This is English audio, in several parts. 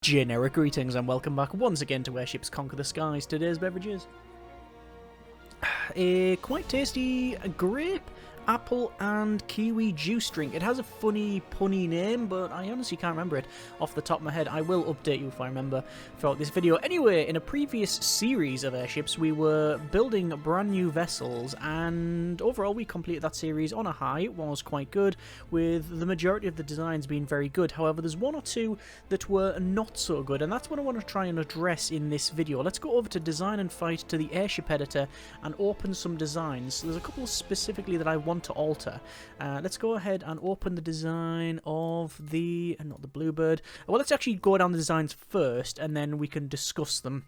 Generic greetings and welcome back once again to Airships Conquer the Skies. Today's beverages: a quite tasty grape, apple and kiwi juice drink. It has a funny punny name, but I honestly can't remember it off the top of my head. I will update you if I remember throughout this video. Anyway, in a previous series of airships we were building brand new vessels, and overall we completed that series on a high. It was quite good, with the majority of the designs being very good. However, there's one or two that were not so good, and that's what I want to try and address in this video. Let's go over to design and fight to the airship editor and open some designs. There's a couple specifically that I want to alter. Let's go ahead and open the design of the not the bluebird. Well, let's actually go down the designs first and then we can discuss them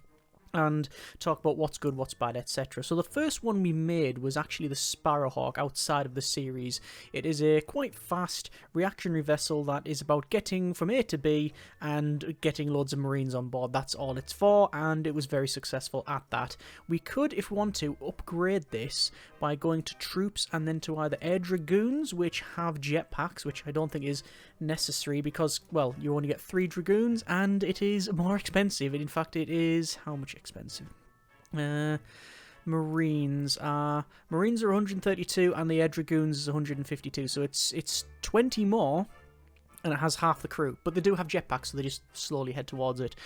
and talk about what's good, what's bad, etc. So the first one we made was actually the Sparrowhawk outside of the series. It is a quite fast reactionary vessel that is about getting from A to B and getting loads of marines on board. That's all it's for, and it was very successful at that. We could, if we want to, upgrade this by going to troops and then to either air dragoons, which have jetpacks, which I don't think is necessary because, well, you only get 3 dragoons and it is more expensive. In fact, it is how much expensive? Marines are 132 and the air dragoons is 152, so it's 20 more and it has half the crew, but they do have jetpacks, so they just slowly head towards it.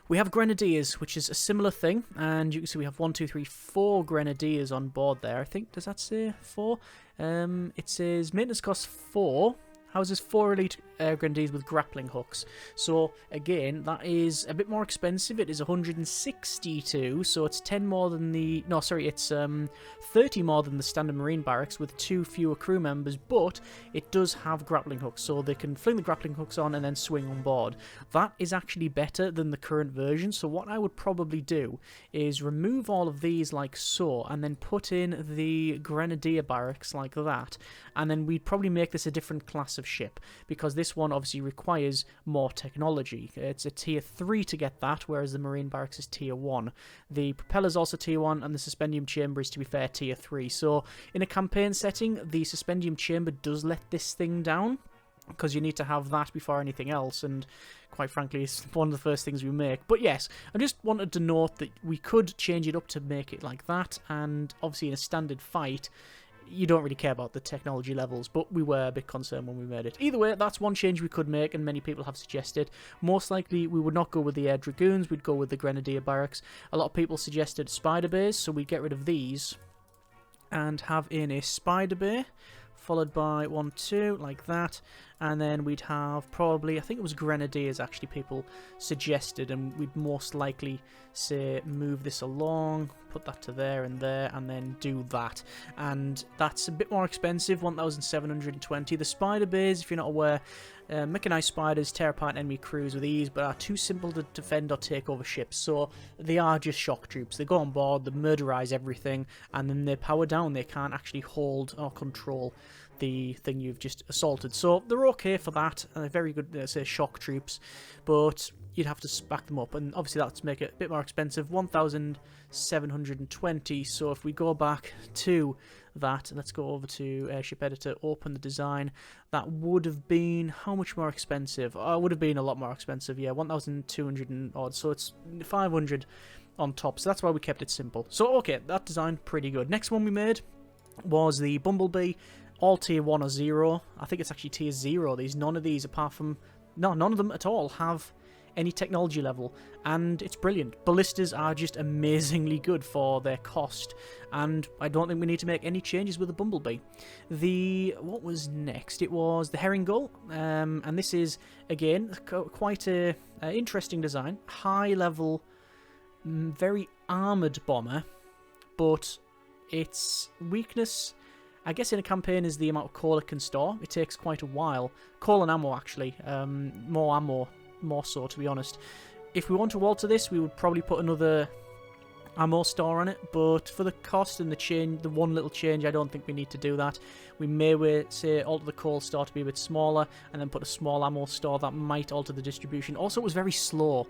We have grenadiers, which is a similar thing, and you can see we have 4 grenadiers on board there. I think, does that say 4? It says maintenance cost 4. Houses 4 elite grenadiers with grappling hooks. So again, that is a bit more expensive. It is 162, so it's 10 more than the... No, sorry, it's 30 more than the standard marine barracks with 2 fewer crew members, but it does have grappling hooks, so they can fling the grappling hooks on and then swing on board. That is actually better than the current version, so what I would probably do is remove all of these like so, and then put in the grenadier barracks like that, and then we'd probably make this a different class of ship, because this one obviously requires more technology. It's a tier 3 to get that, whereas the marine barracks is tier 1. The propeller's also tier 1, and the suspendium chamber is, to be fair, tier 3. So in a campaign setting, the suspendium chamber does let this thing down, because you need to have that before anything else, and quite frankly it's one of the first things we make. But yes, I just wanted to note that we could change it up to make it like that, and obviously in a standard fight you don't really care about the technology levels, but we were a bit concerned when we made it. Either way, that's one change we could make, and many people have suggested. Most likely we would not go with the air dragoons, we'd go with the grenadier barracks. A lot of people suggested spider bays, so we'd get rid of these and have in a spider bay, followed by 1, 2, like that, and then we'd have probably, I think it was grenadiers actually people suggested, and we'd most likely say move this along, put that to there, and then do that. And that's a bit more expensive, 1,720. The spider bays, if you're not aware, mechanized spiders tear apart enemy crews with ease, but are too simple to defend or take over ships, so they are just shock troops. They go on board, they murderize everything, and then they power down. They can't actually hold or control the thing you've just assaulted, so they're okay for that. Very good, say, shock troops, but you'd have to back them up, and obviously that's make it a bit more expensive, 1,720. So if we go back to that, let's go over to Airship Editor, open the design, that would have been how much more expensive? It would have been a lot more expensive, yeah, 1,200 and odd, so it's 500 on top, so that's why we kept it simple. So okay, that design pretty good. Next one we made was the Bumblebee, all tier 1 or 0. I think it's actually tier 0. None of these apart from... No, none of them at all have any technology level, and it's brilliant. Ballistas are just amazingly good for their cost, and I don't think we need to make any changes with the Bumblebee. What was next? It was the Herring Gull, and this is, again, quite a interesting design. High level, very armoured bomber, but its weakness, I guess in a campaign, is the amount of coal it can store. It takes quite a while. Coal and ammo, actually. More ammo, more so, to be honest. If we want to alter this, we would probably put another ammo store on it, but for the cost and the one little change, I don't think we need to do that. We may say alter the coal store to be a bit smaller, and then put a small ammo store. That might alter the distribution. Also, it was very slow,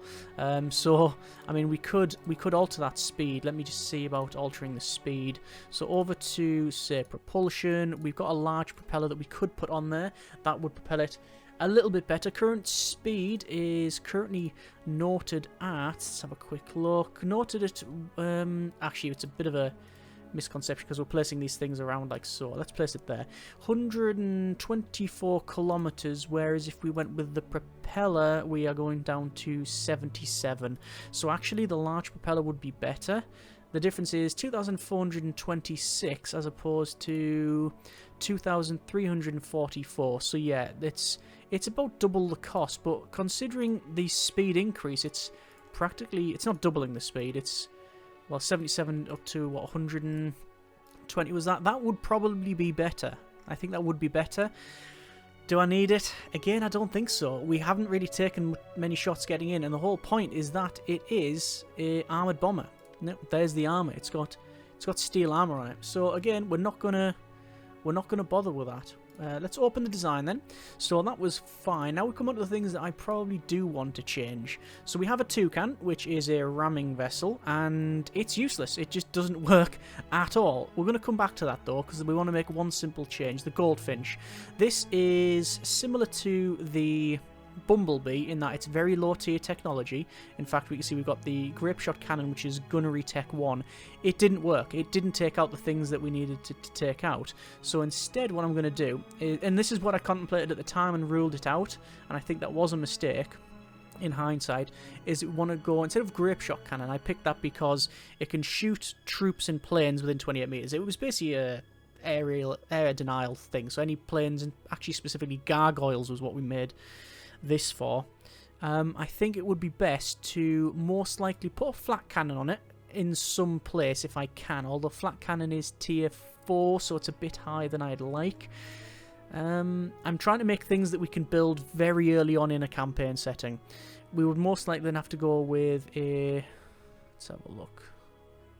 so I mean we could alter that speed. Let me just see about altering the speed. So over to, say, propulsion, we've got a large propeller that we could put on there. That would propel it a little bit better. Current speed is currently noted at, let's have a quick look, noted at, actually it's a bit of a misconception because we're placing these things around like so. Let's place it there. 124 kilometers, whereas if we went with the propeller, we are going down to 77. So actually the large propeller would be better. The difference is 2,426 as opposed to 2,344. So yeah, it's about double the cost, but considering the speed increase, it's not doubling the speed. It's, well, 77 up to, what, 120 was that? That would probably be better. I think that would be better. Do I need it? Again, I don't think so. We haven't really taken many shots getting in, and the whole point is that it is a armoured bomber. No, there's the armour. It's got steel armour on it. So again, we're not gonna bother with that. Let's open the design then. So that was fine. Now we come on to the things that I probably do want to change. So we have a Toucan, which is a ramming vessel, and it's useless. It just doesn't work at all. We're going to come back to that though, because we want to make one simple change. The Goldfinch. This is similar to the Bumblebee in that it's very low tier technology. In fact, we can see we've got the grape shot cannon, which is gunnery tech 1. It didn't work. It didn't take out the things that we needed to take out. So instead what I'm going to do is, and this is what I contemplated at the time and ruled it out, and I think that was a mistake in hindsight, is we want to go, instead of grape shot cannon, I picked that because it can shoot troops and planes within 28 meters. It was basically a air denial thing, so any planes, and actually specifically gargoyles was what we made this for. I think it would be best to most likely put a flat cannon on it in some place if I can, although flat cannon is tier 4, so it's a bit higher than I'd like. I'm trying to make things that we can build very early on in a campaign setting. We would most likely then have to go with a, let's have a look,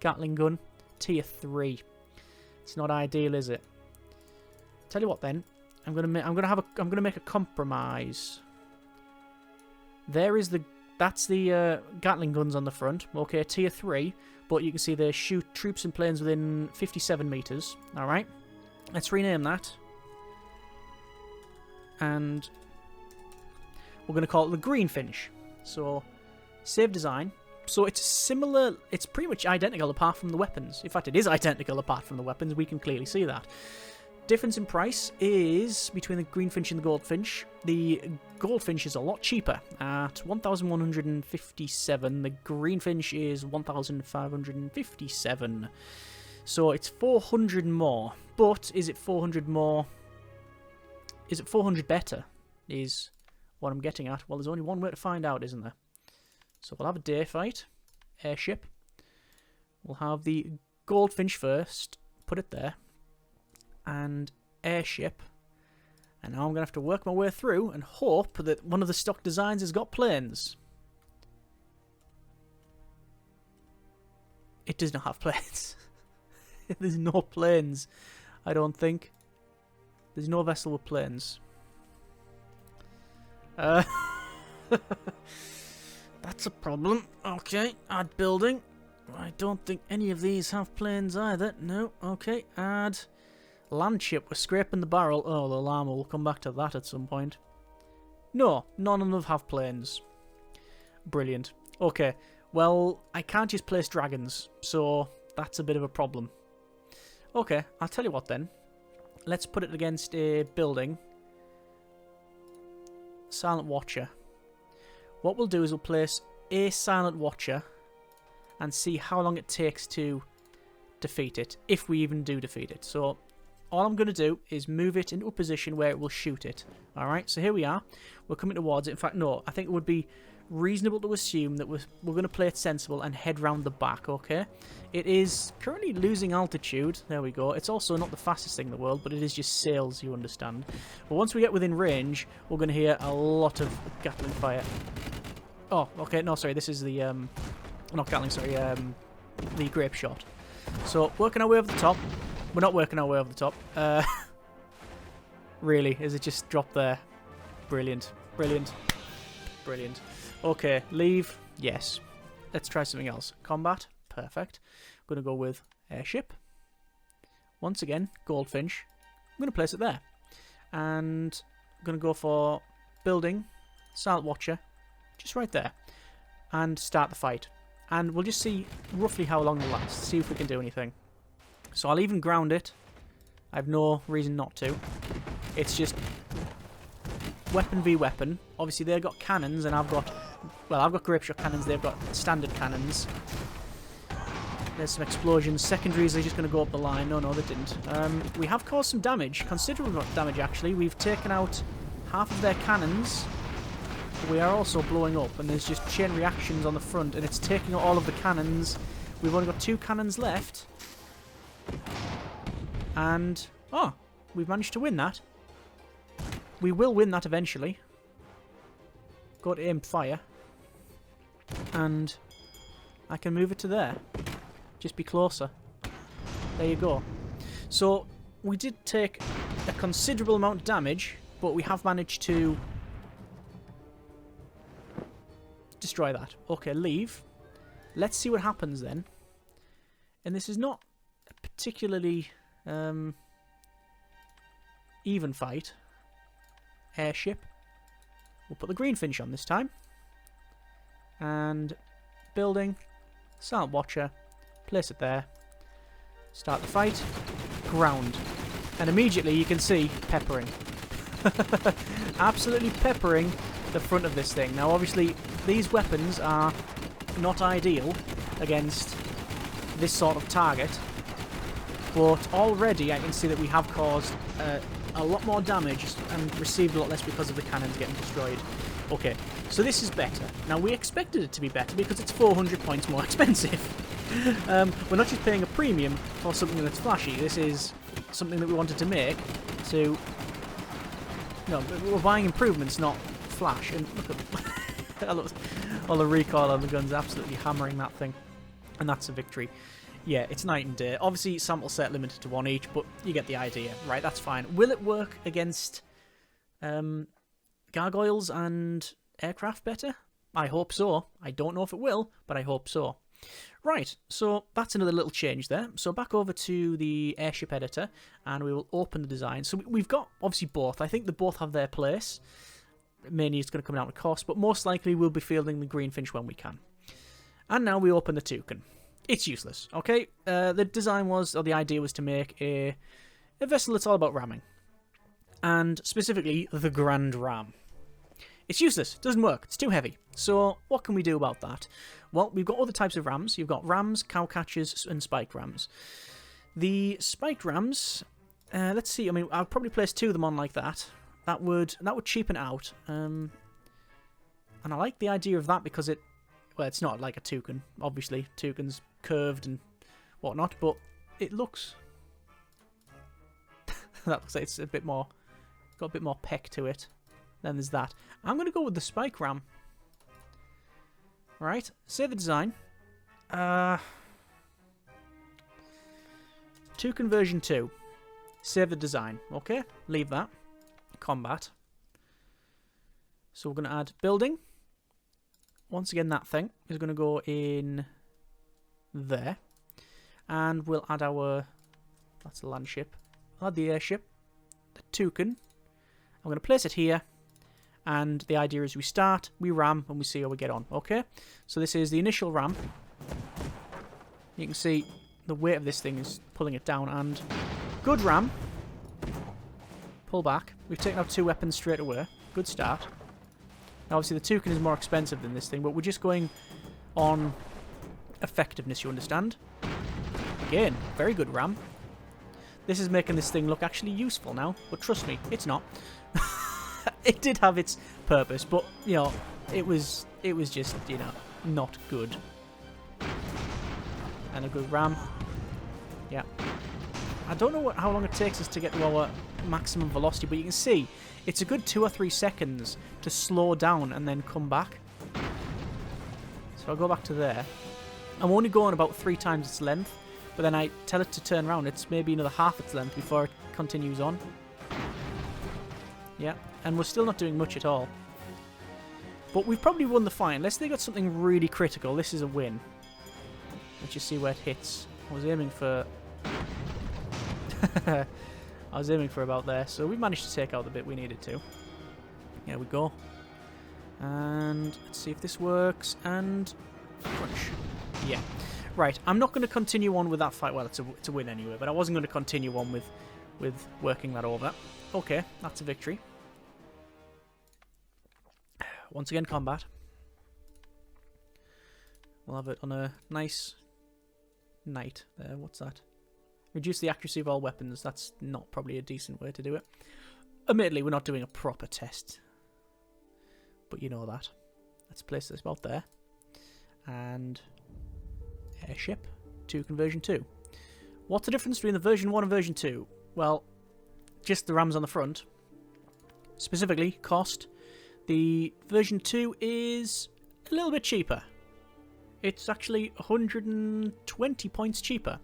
Gatling gun, tier 3. It's not ideal, is it? Tell you what then, I'm gonna make a compromise. That's the Gatling guns on the front. Okay, tier 3, but you can see they shoot troops and planes within 57 meters. All right, let's rename that, and we're going to call it the Greenfinch. So, save design. So it's similar. It's pretty much identical apart from the weapons. In fact, it is identical apart from the weapons. We can clearly see that. Difference in price is between the Greenfinch and the Goldfinch. The Goldfinch is a lot cheaper at 1,157. The Greenfinch is 1,557. So it's 400 more. But is it 400 more? Is it 400 better? Is what I'm getting at. Well, there's only one way to find out, isn't there? So we'll have a day fight. Airship. We'll have the Goldfinch first. Put it there. And airship, and now I'm going to have to work my way through and hope that one of the stock designs has got planes. It does not have planes. There's no planes, I don't think. There's no vessel with planes. That's a problem. Okay, add building. I don't think any of these have planes either. No, okay, add landship. We're scraping the barrel. Oh, the llama. We'll come back to that at some point. No, none of them have planes. Brilliant. Okay, well, I can't just place dragons, so that's a bit of a problem. Okay, I'll tell you what then. Let's put it against a building. Silent Watcher. What we'll do is we'll place a Silent Watcher and see how long it takes to defeat it, if we even do defeat it. So all I'm going to do is move it into a position where it will shoot it. Alright, so here we are. We're coming towards it. In fact, no, I think it would be reasonable to assume that we're going to play it sensible and head round the back, okay? It is currently losing altitude. There we go. It's also not the fastest thing in the world, but it is just sails, you understand. But once we get within range, we're going to hear a lot of Gatling fire. Oh, okay, no, sorry, this is the, not Gatling, sorry, the grape shot. So, working our way over the top. We're not working our way over the top. Really, is it just dropped there? Brilliant. Brilliant. Brilliant. Okay, leave. Yes. Let's try something else. Combat. Perfect. I'm going to go with airship. Once again, Goldfinch. I'm going to place it there. And I'm going to go for building, Silent Watcher, just right there, and start the fight. And we'll just see roughly how long it lasts, see if we can do anything. So I'll even ground it. I have no reason not to. It's just weapon v weapon. Obviously they've got cannons and I've got grape shot cannons, they've got standard cannons. There's some explosions. Secondaries are just going to go up the line. No, they didn't. We have caused some damage, considerable damage actually. We've taken out half of their cannons. We are also blowing up, and there's just chain reactions on the front, and it's taking out all of the cannons. We've only got 2 cannons left. And, oh, we've managed to win that. We will win that eventually. Go to aim fire. And I can move it to there. Just be closer. There you go. So, we did take a considerable amount of damage, but we have managed to destroy that. Okay, leave. Let's see what happens then. And this is not a particularly even fight. Airship. We'll put the Greenfinch on this time. And building. Silent Watcher. Place it there. Start the fight. Ground. And immediately you can see peppering. Absolutely peppering the front of this thing. Now obviously these weapons are not ideal against this sort of target, but already I can see that we have caused a lot more damage and received a lot less because of the cannons getting destroyed. Okay, so this is better. Now we expected it to be better because it's 400 points more expensive. We're not just paying a premium for something that's flashy. This is something that we wanted to make to... No, we're buying improvements, not flash. And look at all the recoil on the guns, absolutely hammering that thing. And that's a victory. Yeah, it's night and day. Obviously, sample set limited to 1 each, but you get the idea. Right, that's fine. Will it work against gargoyles and aircraft better? I hope so. I don't know if it will, but I hope so. Right, so that's another little change there. So back over to the airship editor, and we will open the design. So we've got, obviously, both. I think they both have their place. Mainly it's going to come down to cost, but most likely we'll be fielding the Greenfinch when we can. And now we open the Toucan. It's useless, okay? The design was, or the idea was to make a vessel that's all about ramming. And specifically, the Grand Ram. It's useless. It doesn't work. It's too heavy. So what can we do about that? Well, we've got other types of rams. You've got rams, cowcatchers, and spiked rams. The spiked rams, let's see. I mean, I'll probably place 2 of them on like that. That would cheapen it out. And I like the idea of that because well, it's not like a toucan, obviously. Toucan's curved and whatnot, but it looks... that looks like it's a bit more... got a bit more peck to it. Then there's that. I'm going to go with the spike ram. Right, save the design. Toucan version 2. Save the design. Okay, leave that. Combat. So we're going to add building. Once again, that thing is going to go in there. And we'll add our... that's the land ship. I'll add the airship. The Toucan. I'm going to place it here. And the idea is we start, we ram, and we see how we get on. Okay? So this is the initial ram. You can see the weight of this thing is pulling it down. And good ram. Pull back. We've taken out 2 weapons straight away. Good start. Now, obviously, the Toucan is more expensive than this thing, but we're just going on effectiveness, you understand? Again, very good ram. This is making this thing look actually useful now, but trust me, it's not. It did have its purpose, but, you know, it was just, you know, not good. And a good ram. Yeah. I don't know how long it takes us to get to our maximum velocity, but you can see it's a good 2 or 3 seconds to slow down and then come back. So I'll go back to there. I'm only going about 3 times its length, but then I tell it to turn around. It's maybe another half its length before it continues on. Yeah, and we're still not doing much at all. But we've probably won the fight. Unless they got something really critical, this is a win. Let's just see where it hits. I was aiming for... I was aiming for about there, so we managed to take out the bit we needed to. There we go. And let's see if this works. And crunch. Yeah. Right. I'm not going to continue on with that fight. Well, it's a win anyway. But I wasn't going to continue on with working that over. Okay, that's a victory. Once again, combat. We'll have it on a nice night there. What's that? Reduce the accuracy of all weapons. That's not probably a decent way to do it. Admittedly, we're not doing a proper test. But you know that. Let's place this about there. And airship. Toucan version 2. What's the difference between the version 1 and version 2? Well, just the rams on the front. Specifically, cost. The version 2 is a little bit cheaper. It's actually 120 points cheaper,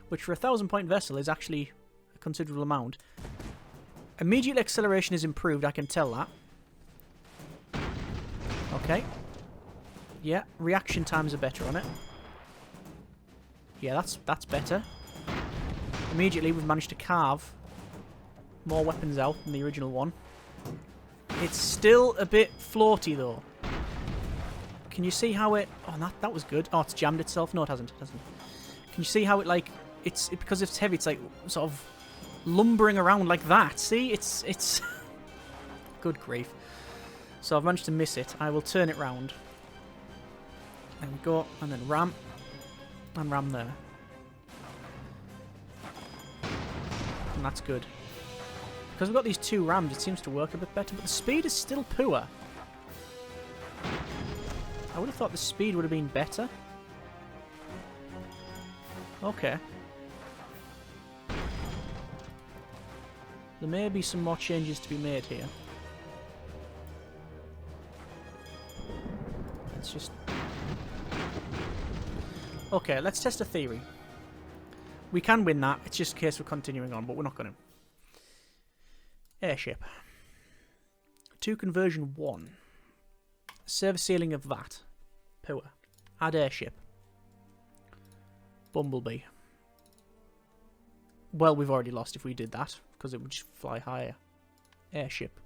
which for a 1,000-point vessel is actually a considerable amount. Immediate acceleration is improved, I can tell that. Okay. Yeah, reaction times are better on it. Yeah, that's better. Immediately we've managed to carve more weapons out than the original one. It's still a bit floaty though. Can you see how it... Oh, that was good. Oh, it's jammed itself. No, it hasn't. It hasn't. Can you see how it, like... because it's heavy, it's like sort of lumbering around like that. See? It's... Good grief. So I've managed to miss it. I will turn it round. There we go. And then ram. And ram there. And that's good. Because we've got these two rams, it seems to work a bit better, but the speed is still poor. I would have thought the speed would have been better. Okay. There may be some more changes to be made here. Let's just... Okay, let's test a theory. We can win that, it's just a case of continuing on, but we're not going to. Airship. Toucan version 1. Service ceiling of that. Poor. Add airship. Bumblebee. Well, we've already lost if we did that, because it would just fly higher. Airship.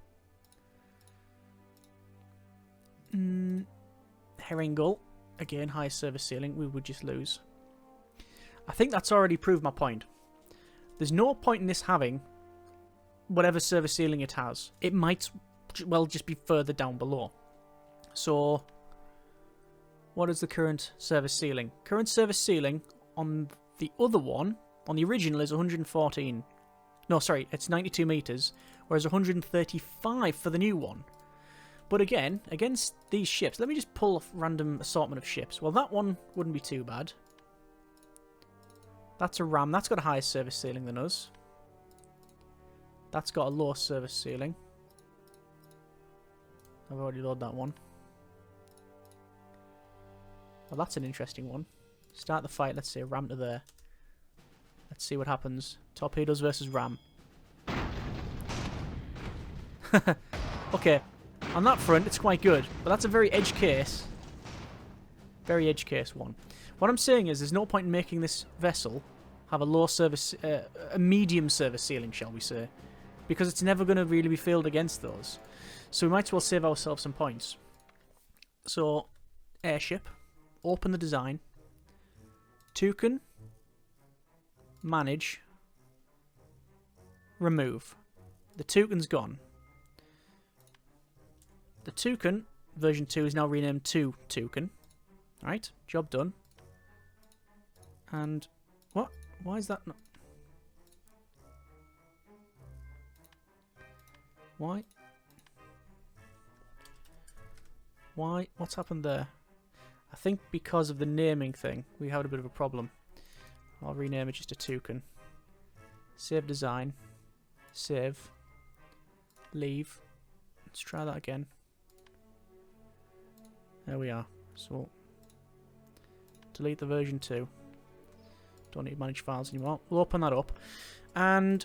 Herring Gull. Again, high service ceiling. We would just lose. I think that's already proved my point. There's no point in this having whatever service ceiling it has. It might, well, just be further down below. So, what is the current service ceiling? Current service ceiling on the other one, on the original, is 114. No, sorry, it's 92 meters, whereas 135 for the new one. But again, against these ships, let me just pull a random assortment of ships. Well, that one wouldn't be too bad. That's a ram. That's got a higher service ceiling than us. That's got a lower service ceiling. I've already loaded that one. Well, that's an interesting one. Start the fight. Let's say ram to there. Let's see what happens. Torpedoes versus ram. Okay. On that front, it's quite good. But that's a very edge case. Very edge case one. What I'm saying is there's no point in making this vessel have a low service... a medium service ceiling, shall we say. Because it's never going to really be filled against those. So we might as well save ourselves some points. So, airship. Open the design. Toucan. Manage. Remove. The Toucan's gone. The Toucan, version 2, is now renamed to Toucan. Alright, job done. And, what? Why is that not... Why? Why? What's happened there? I think because of the naming thing, we had a bit of a problem. I'll rename it just to Toucan. Save design. Save. Leave. Let's try that again. There we are. So, delete the version 2. Don't need to manage files anymore. We'll open that up. And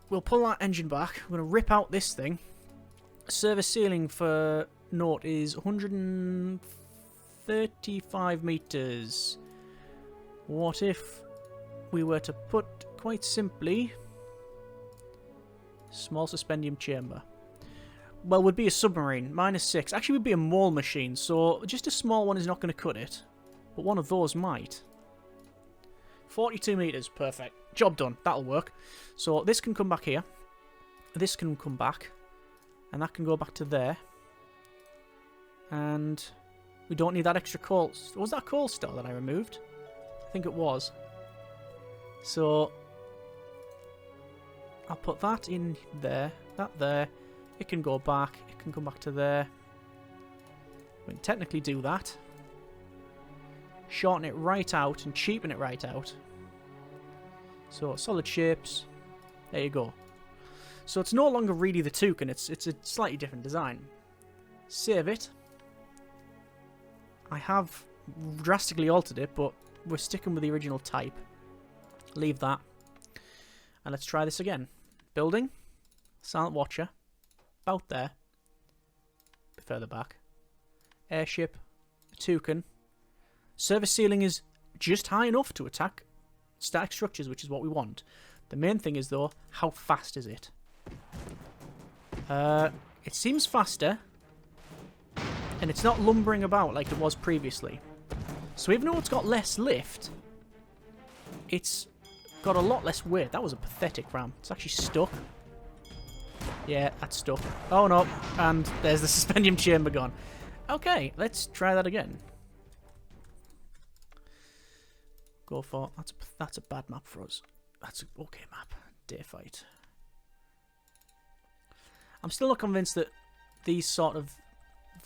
we'll pull that engine back. We're going to rip out this thing. Service ceiling for note is 135 meters. What if we were to put, quite simply, small suspendium chamber? well, would be a submarine. -6. Actually, would be a maul machine, so just a small one is not going to cut it. But one of those might. 42 meters, perfect. Job done. That'll work. So this can come back here. This can come back. And that can go back to there. And we don't need that extra coal. Was that coal star that I removed? I think it was. So I'll put that in there. That there. It can go back. It can come back to there. We can technically do that. Shorten it right out and cheapen it right out. So solid shapes. There you go. So it's no longer really the Toucan. It's a slightly different design. Save it. I have drastically altered it, but we're sticking with the original type. Leave that. And let's try this again. Building. Silent Watcher. About there. A bit further back. Airship. Toucan. Service ceiling is just high enough to attack static structures, which is what we want. The main thing is, though, how fast is it? It seems faster. And it's not lumbering about like it was previously. So even though it's got less lift, it's got a lot less weight. That was a pathetic ram. It's actually stuck. Yeah, that's stuck. Oh no, and there's the suspendium chamber gone. Okay, let's try that again. Go for that's a bad map for us. That's an okay map. Day fight. I'm still not convinced that these sort of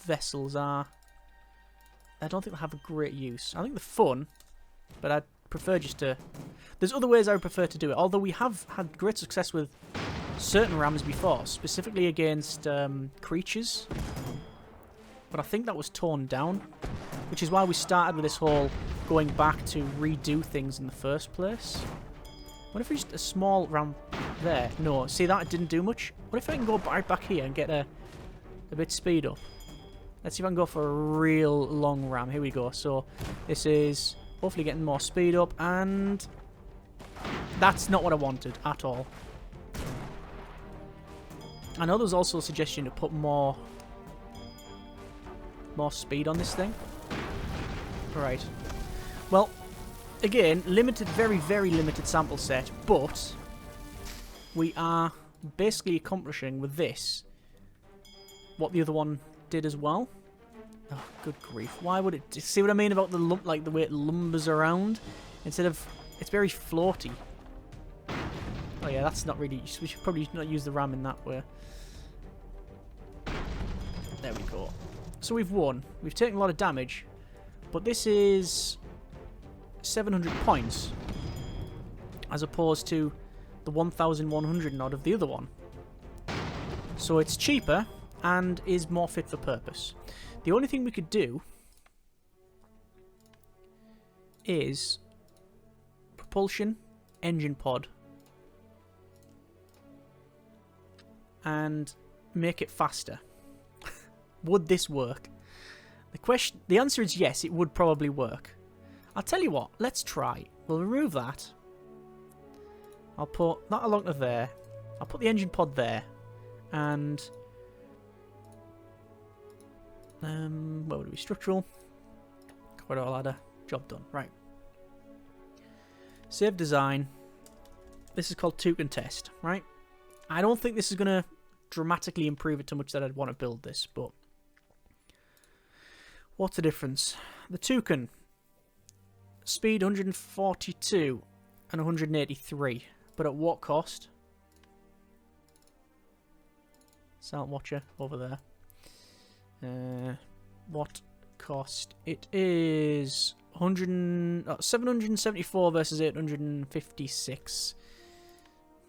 vessels are... I don't think they have a great use. I think they're fun, but I'd prefer just to... There's other ways I would prefer to do it, although we have had great success with certain rams before, specifically against creatures. But I think that was torn down, which is why we started with this whole going back to redo things in the first place. What if it's just a small ram there? No, see that? It didn't do much. What if I can go right back here and get a bit speed up? Let's see if I can go for a real long ram. Here we go. So this is hopefully getting more speed up, and that's not what I wanted at all. I know there was also a suggestion to put more speed on this thing. Right. Well, again, limited, very, very limited sample set, but we are basically accomplishing with this what the other one did as well. Oh, good grief. Why would it... See what I mean about the lump, like the way it lumbers around? Instead of... It's very floaty. Oh yeah, that's not really... We should probably not use the ram in that way. There we go. So we've won. We've taken a lot of damage. But this is 700 points. As opposed to the 1,100 and odd of the other one. So it's cheaper and is more fit for purpose. The only thing we could do is propulsion, engine pod, and make it faster. Would this work? The answer is yes, it would probably work. I'll tell you what, let's try. We'll remove that. I'll put that along to there. I'll put the engine pod there. And where would it be? Structural. Corridor ladder. Job done. Right. Save design. This is called Toucan test, right? I don't think this is going to dramatically improve it too much that I'd want to build this, but what's the difference? The Toucan. Speed 142 and 183. But at what cost? Silent Watcher over there. What cost? It is 774 versus 856.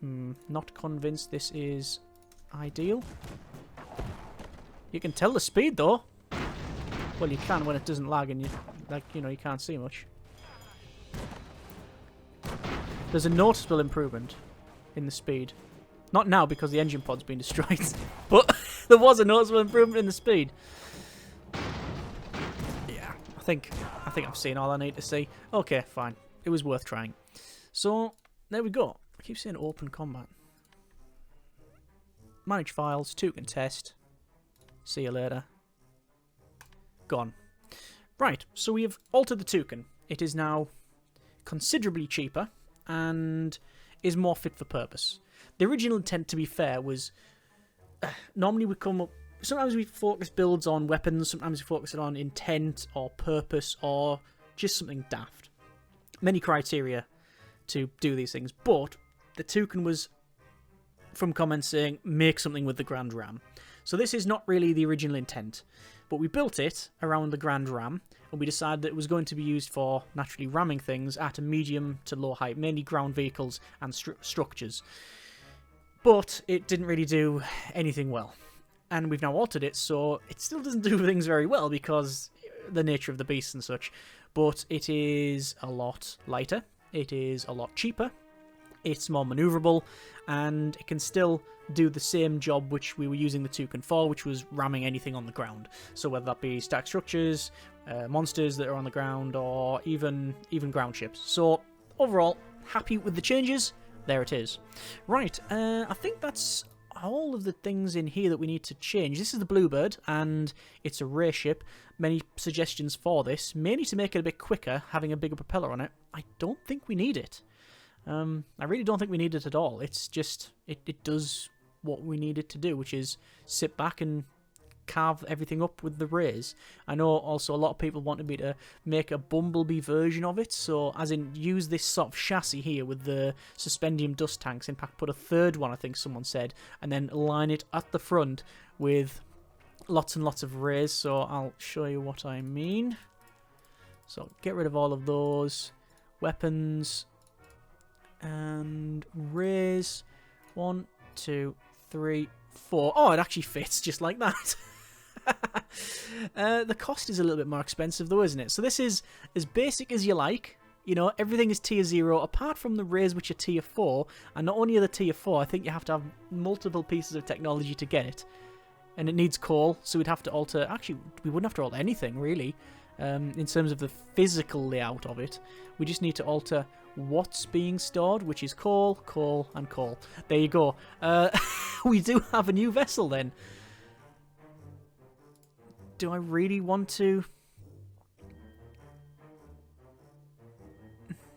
Not convinced this is ideal. You can tell the speed though. Well, you can when it doesn't lag and you can't see much. There's a noticeable improvement in the speed. Not now because the engine pod's been destroyed, but there was a noticeable improvement in the speed. Yeah, I think I've seen all I need to see. Okay, fine. It was worth trying. So there we go. I keep saying open combat. Manage files, Toucan test. See you later. Gone. Right, so we have altered the Toucan. It is now considerably cheaper and is more fit for purpose. The original intent, to be fair, was normally we come up. Sometimes we focus builds on weapons, sometimes we focus it on intent or purpose or just something daft. Many criteria to do these things, but the Toucan was, from comments saying, make something with the Grand Ram. So this is not really the original intent, but we built it around the Grand Ram, and we decided that it was going to be used for naturally ramming things at a medium to low height, mainly ground vehicles and structures. But it didn't really do anything well. And we've now altered it, so it still doesn't do things very well because the nature of the beast and such. But it is a lot lighter, it is a lot cheaper, it's more manoeuvrable, and it can still do the same job which we were using the Toucan for, which was ramming anything on the ground. So whether that be static structures, monsters that are on the ground, or even ground ships. So overall, happy with the changes. There it is. Right, I think that's all of the things in here that we need to change. This is the Bluebird, and it's a rare ship. Many suggestions for this, mainly to make it a bit quicker, having a bigger propeller on it. I don't think we need it. I really don't think we need it at all. It's just, it does what we need it to do, which is sit back and carve everything up with the rays. I know also a lot of people wanted me to make a Bumblebee version of it, so as in use this sort of chassis here with the suspendium dust tanks, in fact put a third one, I think someone said, and then line it at the front with lots and lots of rays. So I'll show you what I mean. So get rid of all of those weapons and rays. 1, 2, 3, 4. Oh, it actually fits just like that. The cost is a little bit more expensive though, isn't it? So this is as basic as you like. You know, everything is tier 0 apart from the rays, which are tier 4. And not only are they tier 4, I think you have to have multiple pieces of technology to get it. And it needs coal, so we'd have to alter... Actually, we wouldn't have to alter anything, really, in terms of the physical layout of it. We just need to alter what's being stored, which is coal, coal, and coal. There you go. We do have a new vessel, then. Do I really want to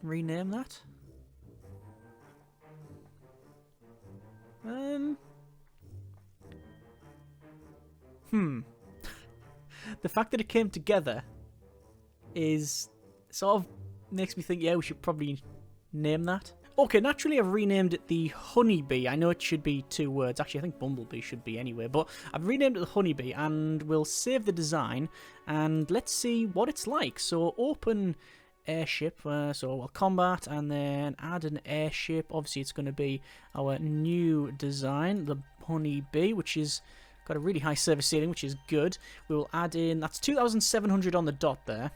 rename that? The fact that it came together is sort of makes me think, yeah, we should probably name that. Okay, naturally I've renamed it the Honeybee. I know it should be 2 words. Actually, I think Bumblebee should be anyway, but I've renamed it the Honeybee, and we'll save the design, and let's see what it's like. So open airship, so we'll combat, and then add an airship. Obviously, it's going to be our new design, the Honeybee, which is got a really high service ceiling, which is good. We will add in, that's 2,700 on the dot there.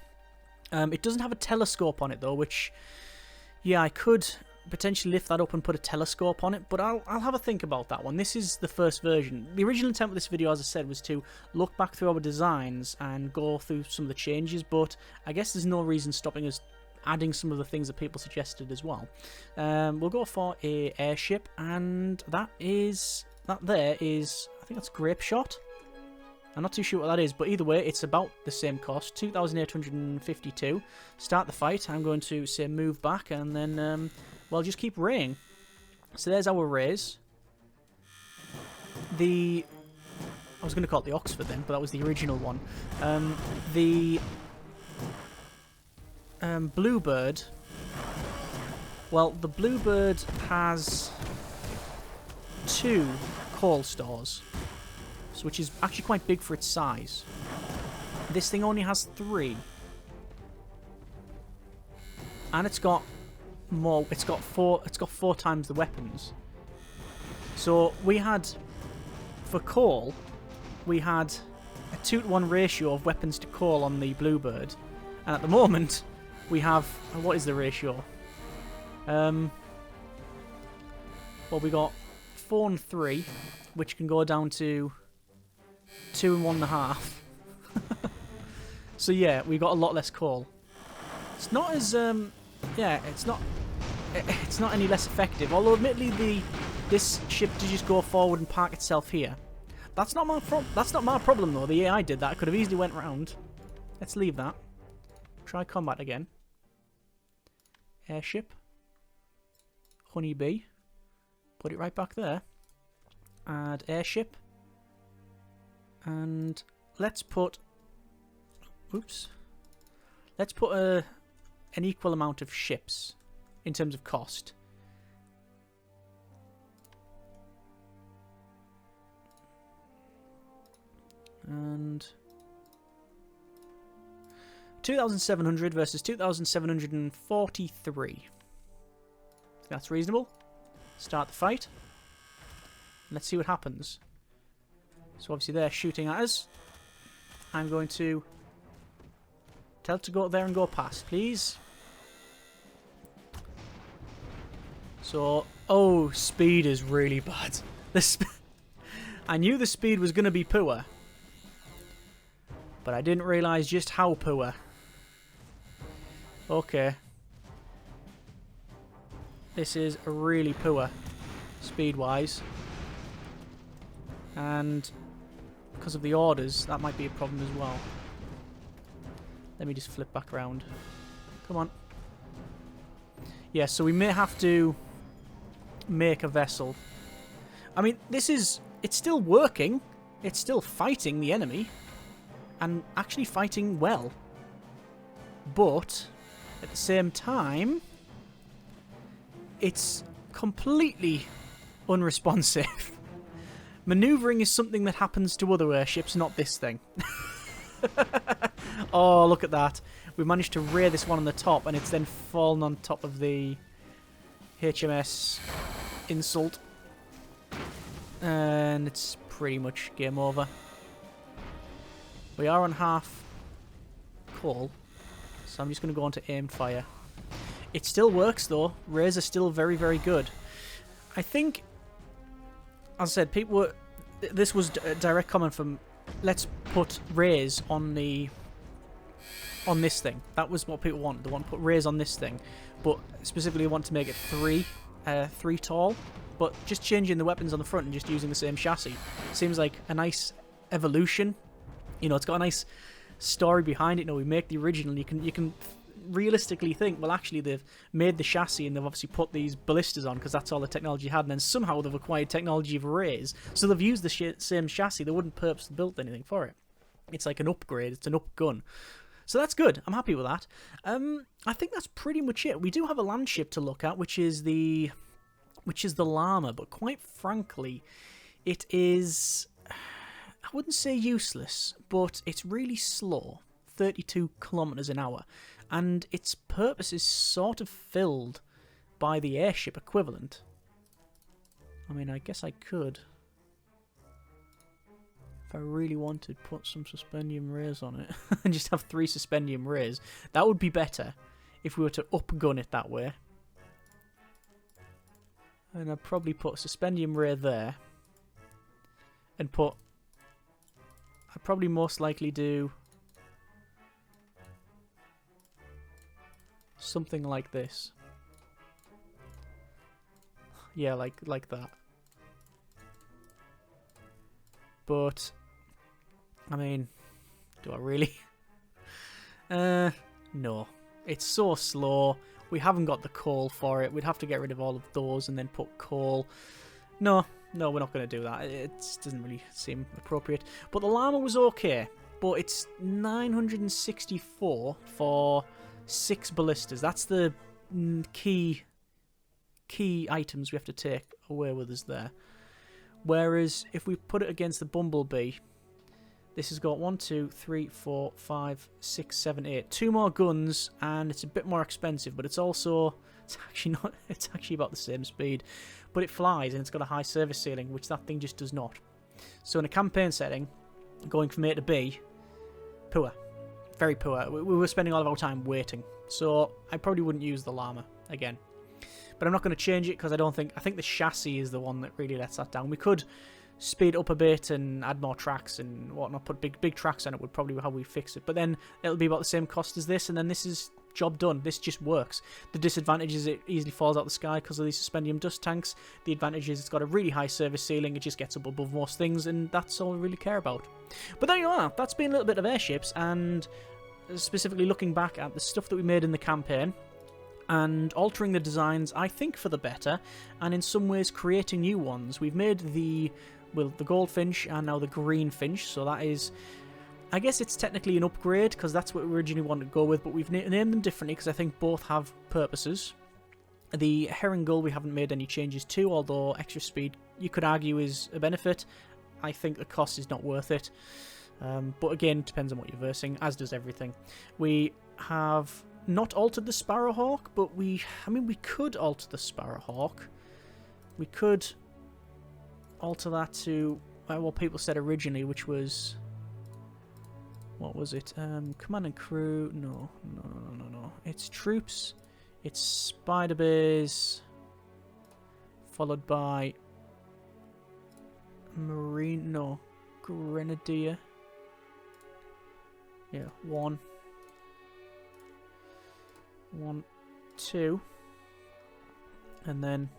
It doesn't have a telescope on it though, which, yeah, I could potentially lift that up and put a telescope on it, but I'll have a think about that one. This is the first version. The original intent of this video, as I said, was to look back through our designs and go through some of the changes, but I guess there's no reason stopping us adding some of the things that people suggested as well. We'll go for a airship, and that there is, I think that's Grape Shot. I'm not too sure what that is, but either way, it's about the same cost, 2,852. Start the fight. I'm going to say move back, and then, well, just keep raying. So there's our rays. I was going to call it the Oxford then, but that was the original one. The Bluebird. Well, the Bluebird has 2 coal stores, which is actually quite big for its size. This thing only has 3. And it's got more, it's got 4 times the weapons. So we had, for coal, we had a 2-to-1 ratio of weapons to coal on the Bluebird. And at the moment, we have, what is the ratio? Well, we got 4 and 3, which can go down to 2 and 1.5. So yeah, we got a lot less coal. It's not as yeah, it's not any less effective. Although admittedly, this ship to just go forward and park itself here, That's not my problem though. The AI did that. I could have easily went round. Let's leave that. Try combat again. Airship. Honeybee. Put it right back there. Add airship. And let's put... Oops. Let's put an equal amount of ships in terms of cost. And 2,700 versus 2,743. That's reasonable. Start the fight. Let's see what happens. So obviously they're shooting at us. I'm going to tell it to go there and go past, please. So, oh, speed is really bad. I knew the speed was going to be poor. But I didn't realise just how poor. Okay. This is really poor, speed-wise. And because of the orders, that might be a problem as well. Let me just flip back around. Come on. Yeah, so we may have to make a vessel. I mean, it's still working. It's still fighting the enemy. And actually fighting well. But, at the same time, it's completely unresponsive. Maneuvering is something that happens to other airships, not this thing. Oh, look at that. We managed to rear this one on the top, and it's then fallen on top of the HMS Insult. And it's pretty much game over. We are on half coal, so I'm just going to go on to aimed fire. It still works though. Rays are still very, very good. I think, as I said, people were... This was a direct comment from, let's put rays on this thing. That was what people wanted. They want to put rays on this thing, but specifically want to make it three tall. But just changing the weapons on the front and just using the same chassis seems like a nice evolution. You know, it's got a nice story behind it. You know, we make the original. You can realistically think, well, actually, they've made the chassis and they've obviously put these ballistas on because that's all the technology had, and then somehow they've acquired technology of rays. So they've used the same chassis. They wouldn't purposely build anything for it. It's like an upgrade. It's an up gun. So that's good. I'm happy with that. I think that's pretty much it. We do have a land ship to look at, which is the llama, but quite frankly, it is... I wouldn't say useless, but it's really slow, 32 kilometers an hour, and its purpose is sort of filled by the airship equivalent. I mean, I guess I could, if I really wanted, put some suspendium rays on it and just have 3 suspendium rays. That would be better if we were to upgun it that way. And I'd probably put a suspendium ray there and put... I'd probably most likely do something like this. Yeah, like that. But I mean, do I really? No. It's so slow. We haven't got the coal for it. We'd have to get rid of all of those and then put coal. No, we're not going to do that. It doesn't really seem appropriate. But the llama was okay. But it's 964 for 6 ballistas. That's the key items we have to take away with us there. Whereas if we put it against the Bumblebee, this has got 1, 2, 3, 4, 5, 6, 7, 8. 2 more guns, and it's a bit more expensive, but it's also... It's actually about the same speed. But it flies, and it's got a high service ceiling, which that thing just does not. So in a campaign setting, going from A to B, poor. Very poor. We were spending all of our time waiting. So I probably wouldn't use the llama again. But I'm not going to change it, because I think the chassis is the one that really lets that down. We could speed up a bit and add more tracks and whatnot, put big tracks on it would probably be how we fix it. But then it'll be about the same cost as this, and then this is job done. This just works. The disadvantage is it easily falls out the sky because of these suspendium dust tanks. The advantage is it's got a really high service ceiling. It just gets up above most things, and that's all we really care about. But there you are. That's been a little bit of airships, and specifically looking back at the stuff that we made in the campaign and altering the designs, I think, for the better, and in some ways creating new ones. We've made the Goldfinch and now the Greenfinch, so that is, I guess it's technically an upgrade because that's what we originally wanted to go with, but we've named them differently because I think both have purposes. The Herring Gull we haven't made any changes to, although extra speed you could argue is a benefit. I think the cost is not worth it. But again, depends on what you're versing, as does everything. We have not altered the Sparrowhawk, but we could alter the Sparrowhawk. We could alter that to what people said originally, which was, what was it? Command and crew. No. It's troops. It's spider bays, followed by marine. No, grenadier. Yeah, 1, 2, and then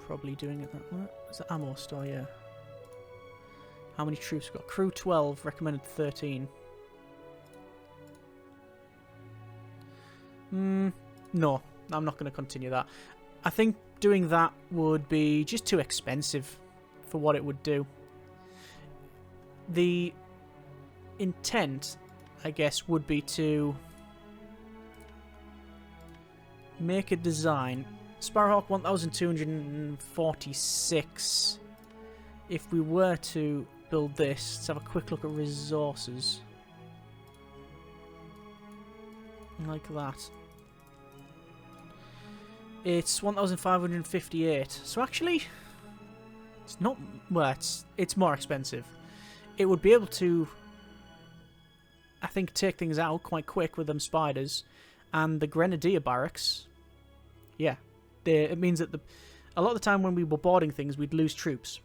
probably doing it that way. Is it ammo store? Yeah. How many troops we got? Crew 12, recommended 13. No, I'm not going to continue that. I think doing that would be just too expensive for what it would do. The intent, I guess, would be to make a design. Sparrowhawk 1246. If we were to build this, let's have a quick look at resources. Like that. It's 1558. So actually, it's not. Well, it's more expensive. It would be able to, I think, take things out quite quick with them spiders, and the grenadier barracks. Yeah, it means that a lot of the time when we were boarding things, we'd lose troops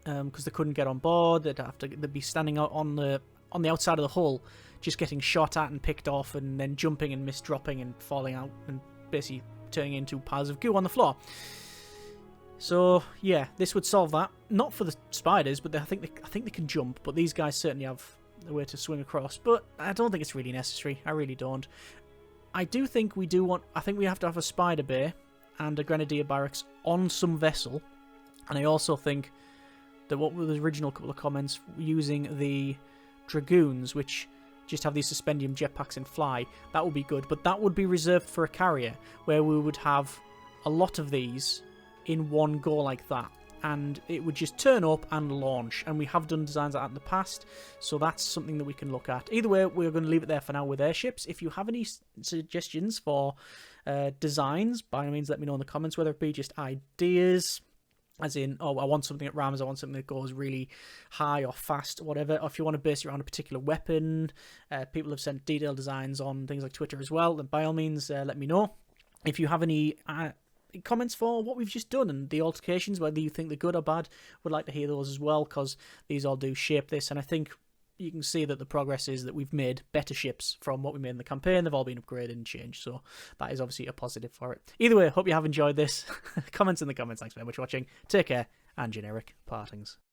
because they couldn't get on board. They'd be standing out on the outside of the hull, just getting shot at and picked off, and then jumping and misdropping and falling out and basically turning into piles of goo on the floor. So yeah, this would solve that. Not for the spiders, but I think they can jump. But these guys certainly have a way to swing across. But I don't think it's really necessary. I really don't. I do think we do want. I think we have to have a spider bay and a grenadier barracks on some vessel. And I also think that what were the original couple of comments using the dragoons, which just have these suspendium jetpacks and fly, that would be good. But that would be reserved for a carrier, where we would have a lot of these in one go like that, and it would just turn up and launch. And we have done designs like that in the past, so that's something that we can look at. Either way, we're going to leave it there for now with airships. If you have any suggestions for designs, by all means let me know in the comments, whether it be just ideas, as in, oh, I want something that rams, I want something that goes really high or fast, or whatever. Or if you want to base it around a particular weapon, people have sent detailed designs on things like Twitter as well, then by all means let me know. If you have any comments for what we've just done and the altercations, whether you think they're good or bad, would like to hear those as well, because these all do shape this, and I think you can see that the progress is that we've made better ships from what we made in the campaign. They've all been upgraded and changed, so that is obviously a positive for it. Either way, hope you have enjoyed this. Comments in the comments. Thanks very much for watching. Take care, and generic partings.